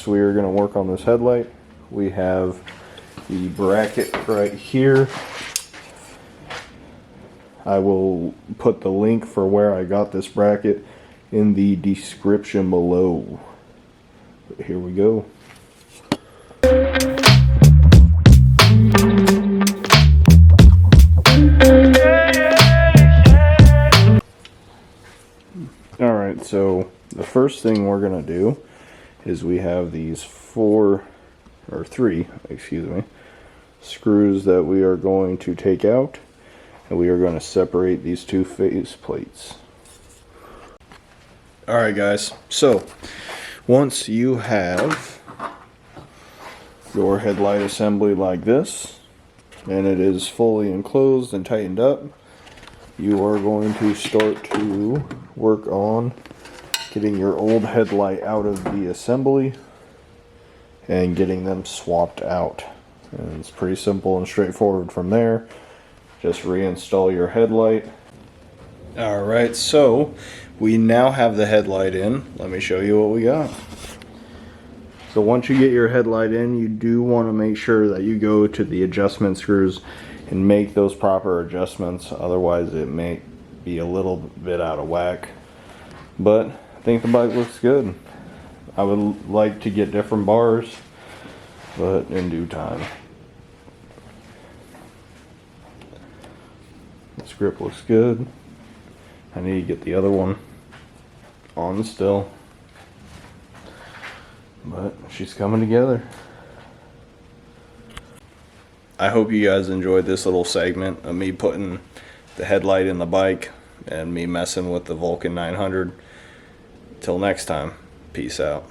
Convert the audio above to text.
we are going to work on this headlight. We have the bracket right here. I will put the link for where I got this bracket in the description below. But here we go. Alright, so the first thing we're going to do is we have these three screws that we are going to take out, and we are going to separate these two face plates. Alright guys, so once you have your headlight assembly like this, and it is fully enclosed and tightened up, you are going to start to work on getting your old headlight out of the assembly and getting them swapped out. And it's pretty simple and straightforward from there. Just reinstall your headlight. Alright, so we now have the headlight in. Let me show you what we got. So once you get your headlight in, you do want to make sure that you go to the adjustment screws and make those proper adjustments, otherwise it may be a little bit out of whack. But I think the bike looks good. I would like to get different bars, but in due time. This grip looks good. I need to get the other one on still, but she's coming together. I hope you guys enjoyed this little segment of me putting the headlight in the bike and me messing with the Vulcan 900. Till next time, peace out.